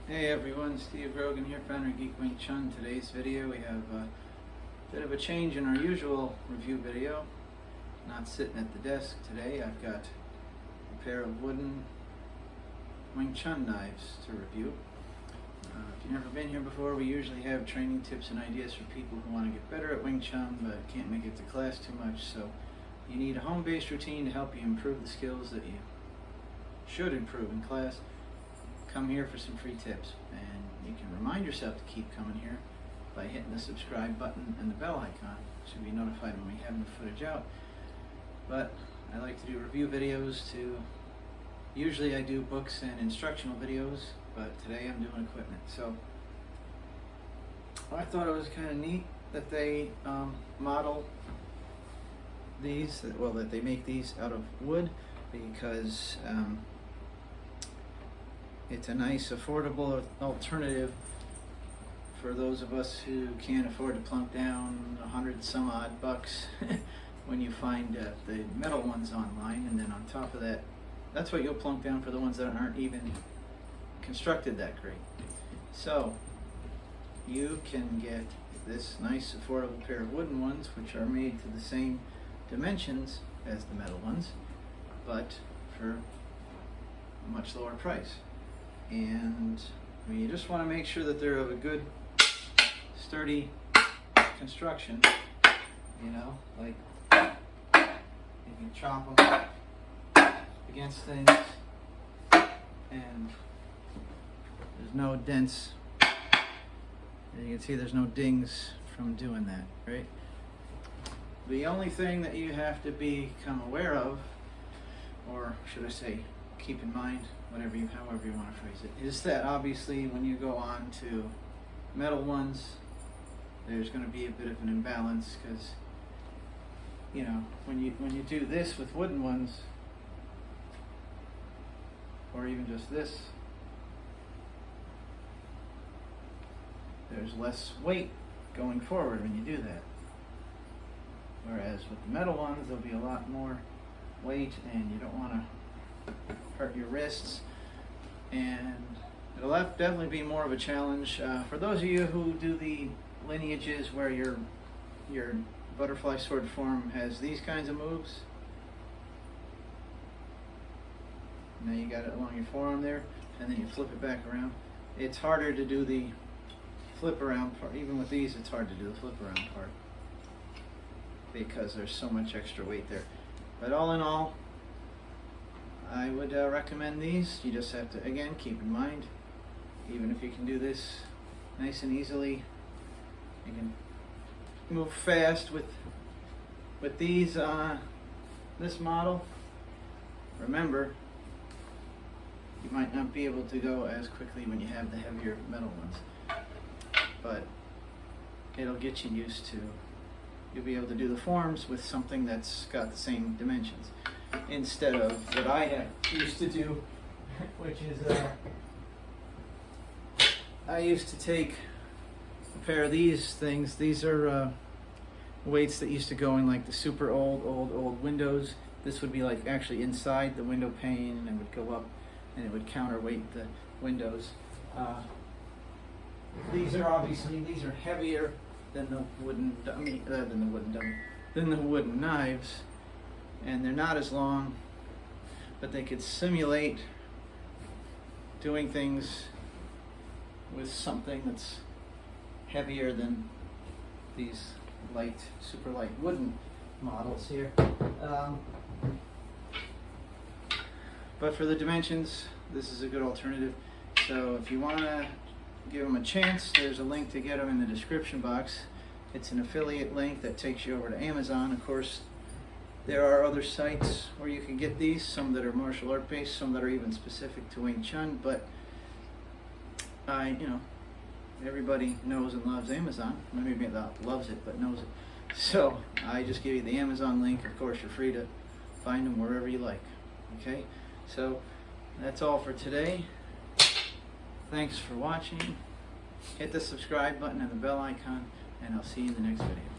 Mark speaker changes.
Speaker 1: Hey everyone, Steve Grogan here, founder of geekwingchun. Today's video we have a bit of a change in our usual review video. Not sitting at the desk today. I've got a pair of wooden Wing Chun knives to review. If you've never been here before, we usually have training tips and ideas for people who want to get better at Wing Chun but can't make it to class too much. So you need a home-based routine to help you improve the skills that you should improve in class. Come here for some free tips, and you can remind yourself to keep coming here by hitting the subscribe button and the bell icon so you'll be notified when we have new footage out. But I like to do review videos too. Usually I do books and instructional videos, but today I'm doing equipment. So I thought it was kind of neat that they model these, that they make these out of wood, because it's a nice, affordable alternative for those of us who can't afford to plunk down $100 some odd bucks when you find the metal ones online. And then on top of that, that's what you'll plunk down for the ones that aren't even constructed that great. So you can get this nice, affordable pair of wooden ones, which are made to the same dimensions as the metal ones, but for a much lower price. And you just want to make sure that they're of a good, sturdy construction. You know, like you can chop them against things, and there's no dents. And you can see there's no dings from doing that, right? The only thing that you have to become aware of, or should I say, keep in mind, however you want to phrase it, is that obviously when you go on to metal ones, there's going to be a bit of an imbalance, because you know, when you do this with wooden ones, or even just this, there's less weight going forward when you do that. Whereas with the metal ones, there'll be a lot more weight, and you don't want to hurt your wrists, and it'll definitely be more of a challenge for those of you who do the lineages where your butterfly sword form has these kinds of moves. Now you got it along your forearm there, and then you flip it back around. It's harder to do the flip around part. Even with these, it's hard to do the flip around part because there's so much extra weight there. But all in all, I would recommend these. You just have to, again, keep in mind, even if you can do this nice and easily, you can move fast with these, this model. Remember, you might not be able to go as quickly when you have the heavier metal ones, but it'll get you used to, you'll be able to do the forms with something that's got the same dimensions, instead of what I used to do, which is I used to take a pair of these things. These are weights that used to go in like the super old windows. This would be like actually inside the window pane, and it would go up and it would counterweight the windows. These are heavier than the wooden dummy, than the wooden knives, and they're not as long, but they could simulate doing things with something that's heavier than these light, super light wooden models here. But for the dimensions, this is a good alternative. So if you want to give them a chance, there's a link to get them in the description box. It's an affiliate link that takes you over to Amazon. Of course, there are other sites where you can get these, some that are martial art based, some that are even specific to Wing Chun, but everybody knows and loves Amazon. Maybe not loves it, but knows it. So I just give you the Amazon link. Of course, you're free to find them wherever you like. Okay, so that's all for today. Thanks for watching. Hit the subscribe button and the bell icon, and I'll see you in the next video.